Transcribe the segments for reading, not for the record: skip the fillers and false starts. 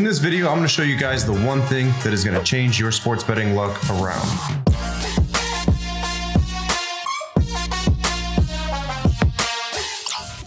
In this video, I'm going to show you guys the one thing that is going to change your sports betting luck around.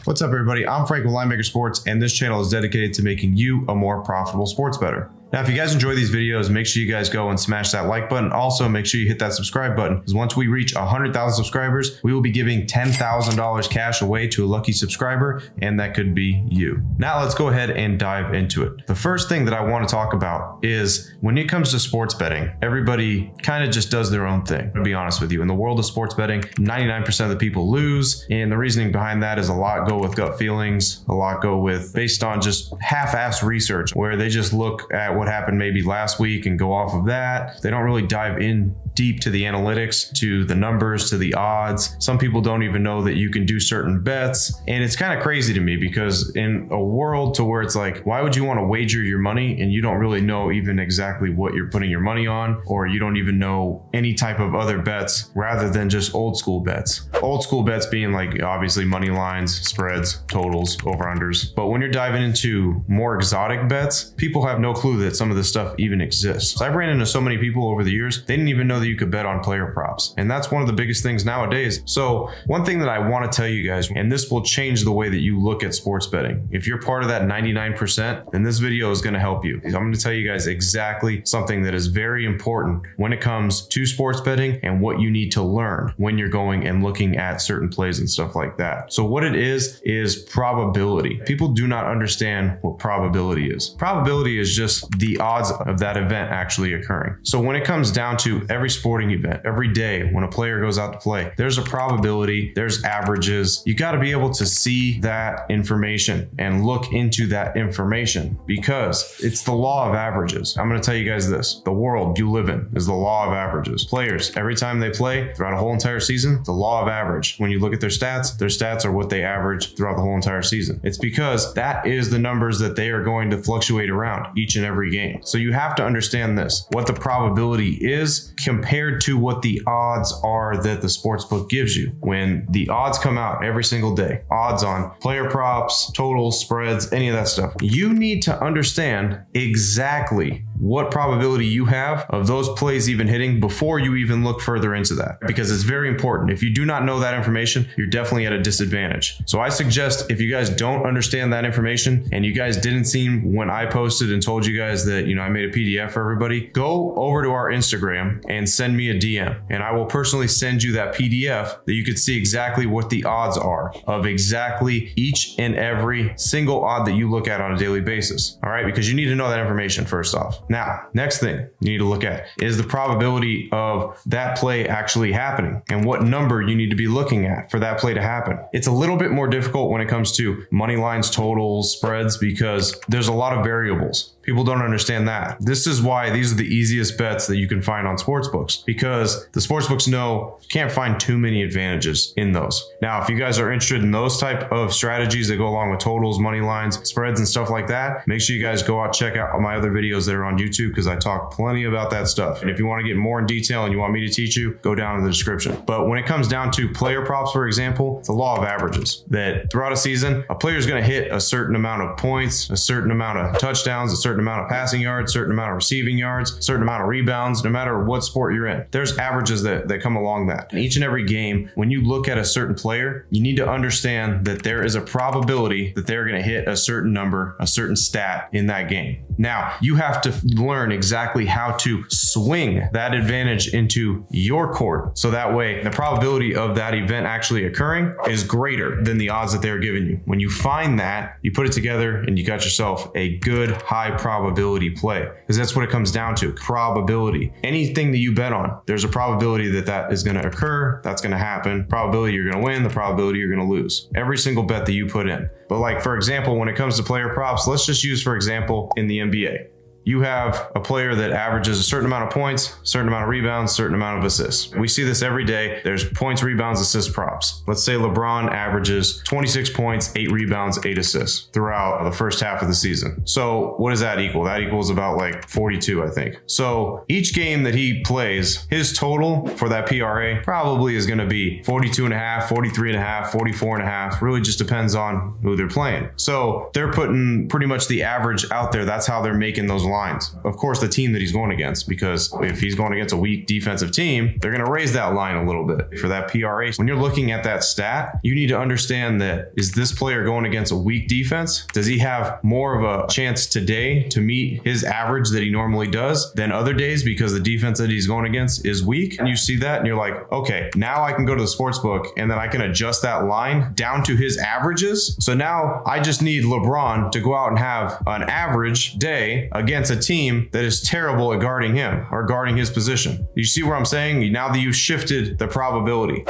What's up, everybody? I'm Frank with Linemaker Sports, and this channel is dedicated to making you a more profitable sports bettor. Now, if you guys enjoy these videos, make sure you guys go and smash that like button. Also, make sure you hit that subscribe button, because once we reach 100,000 subscribers, we will be giving $10,000 cash away to a lucky subscriber, and that could be you. Now, let's go ahead and dive into it. The first thing that I want to talk about is when it comes to sports betting, everybody kind of just does their own thing, to be honest with you. In the world of sports betting, 99% of the people lose, and the reasoning behind that is a lot go with gut feelings, a lot go with based on just half-ass research, where they just look at what happened maybe last week and go off of that. They don't really dive in deep to the analytics, to the numbers, to the odds. Some people don't even know that you can do certain bets. And it's kind of crazy to me, because in a world to where it's like, why would you want to wager your money and you don't really know even exactly what you're putting your money on, or you don't even know any type of other bets rather than just old school bets. Old school bets being like obviously money lines, spreads, totals, over-unders. But when you're diving into more exotic bets, people have no clue that some of this stuff even exists. I've ran into so many people over the years, they didn't even know that you could bet on player props. And that's one of the biggest things nowadays. So one thing that I want to tell you guys, and this will change the way that you look at sports betting. If you're part of that 99%, then this video is going to help you. I'm going to tell you guys exactly something that is very important when it comes to sports betting and what you need to learn when you're going and looking at certain plays and stuff like that. So what it is probability. People do not understand what probability is. Probability is just the odds of that event actually occurring. So when it comes down to every sporting event, every day when a player goes out to play, there's a probability, there's averages. You got to be able to see that information and look into that information, because it's the law of averages. I'm going to tell you guys this. The world you live in is the law of averages. Players, every time they play throughout a whole entire season, the law of average. When you look at their stats are what they average throughout the whole entire season. It's because that is the numbers that they are going to fluctuate around each and every game. So you have to understand this, what the probability is compared to what the odds are that the sportsbook gives you. When the odds come out every single day, odds on player props, totals, spreads, any of that stuff, you need to understand exactly what probability you have of those plays even hitting before you even look further into that, because it's very important. If you do not know that information, you're definitely at a disadvantage. So I suggest, if you guys don't understand that information and you guys didn't see when I posted and told you guys that, I made a PDF for everybody, go over to our Instagram and send me a DM, and I will personally send you that PDF that you could see exactly what the odds are of exactly each and every single odd that you look at on a daily basis. All right, because you need to know that information first off. Now, next thing you need to look at is the probability of that play actually happening and what number you need to be looking at for that play to happen. It's a little bit more difficult when it comes to money lines, totals, spreads, because there's a lot of variables. People don't understand that. This is why these are the easiest bets that you can find on sportsbooks, because the sportsbooks know you can't find too many advantages in those. Now, if you guys are interested in those type of strategies that go along with totals, money lines, spreads, and stuff like that, make sure you guys go out, check out my other videos that are on YouTube, because I talk plenty about that stuff. And if you want to get more in detail and you want me to teach you, go down in the description. But when it comes down to player props, for example, it's the law of averages, that throughout a season, a player is going to hit a certain amount of points, a certain amount of touchdowns, a certain amount of passing yards, certain amount of receiving yards, certain amount of rebounds, no matter what sport you're in. There's averages that come along that. In each and every game, when you look at a certain player, you need to understand that there is a probability that they're going to hit a certain number, a certain stat in that game. Now, you have to learn exactly how to swing that advantage into your court, so that way the probability of that event actually occurring is greater than the odds that they're giving you. When you find that, you put it together and you got yourself a good high probability play, because that's what it comes down to. Probability. Anything that you bet on, there's a probability that that is going to occur, that's going to happen. Probability you're going to win, the probability you're going to lose. Every single bet that you put in. But like, for example, when it comes to player props, let's just use, for example, in the NBA. you have a player that averages a certain amount of points, certain amount of rebounds, certain amount of assists. We see this every day. There's points, rebounds, assists, props. Let's say LeBron averages 26 points, 8 rebounds, 8 assists throughout the first half of the season. So what does that equal? That equals about like 42, I think. So each game that he plays, his total for that PRA probably is going to be 42 and a half, 43 and a half, 44 and a half. Really just depends on who they're playing. So they're putting pretty much the average out there. That's how they're making those lines. Of course, the team that he's going against, because if he's going against a weak defensive team, they're going to raise that line a little bit for that PRA. When you're looking at that stat, you need to understand that, is this player going against a weak defense? Does he have more of a chance today to meet his average that he normally does than other days because the defense that he's going against is weak? And you see that and you're like, okay, now I can go to the sports book and then I can adjust that line down to his averages. So now I just need LeBron to go out and have an average day against a team that is terrible at guarding him or guarding his position. You see where I'm saying? Now that you've shifted the probability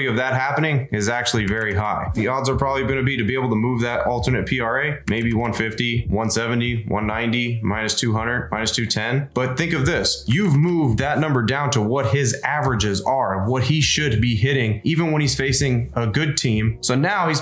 of that happening is actually very high. The odds are probably going to be able to move that alternate PRA, maybe 150, 170, 190, minus 200, minus 210. But think of this. You've moved that number down to what his averages are, what he should be hitting, even when he's facing a good team. So now he's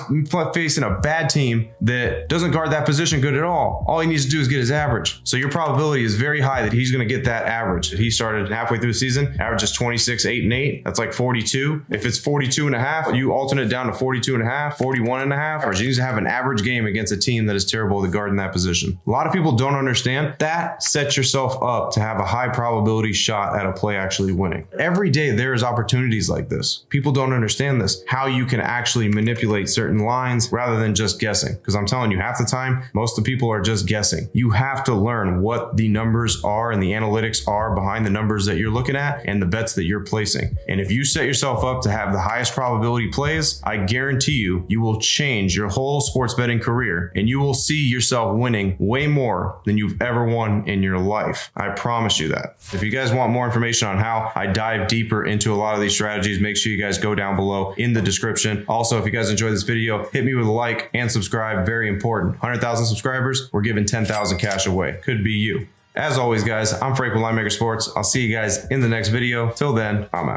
facing a bad team that doesn't guard that position good at all. All he needs to do is get his average. So your probability is very high that he's going to get that average. He started halfway through the season, averages 26, 8, and 8. That's like 42. If it's 42 and a half, you alternate down to 42 and a half, 41 and a half. Or you need to have an average game against a team that is terrible at guarding that position. A lot of people don't understand that sets yourself up to have a high probability shot at a play actually winning. Every day there is opportunities like this. People don't understand this, how you can actually manipulate certain lines rather than just guessing. Because I'm telling you, half the time, most of the people are just guessing. You have to learn what the numbers are and the analytics are behind the numbers that you're looking at and the bets that you're placing. And if you set yourself up to have the highest probability plays, I guarantee you, you will change your whole sports betting career and you will see yourself winning way more than you've ever won in your life. I promise you that. If you guys want more information on how I dive deeper into a lot of these strategies, make sure you guys go down below in the description. Also, if you guys enjoyed this video, hit me with a like and subscribe. Very important. 100,000 subscribers, we're giving 10,000 cash away. Could be you. As always, guys, I'm Frank with Linemaker Sports. I'll see you guys in the next video. Till then, I'm out.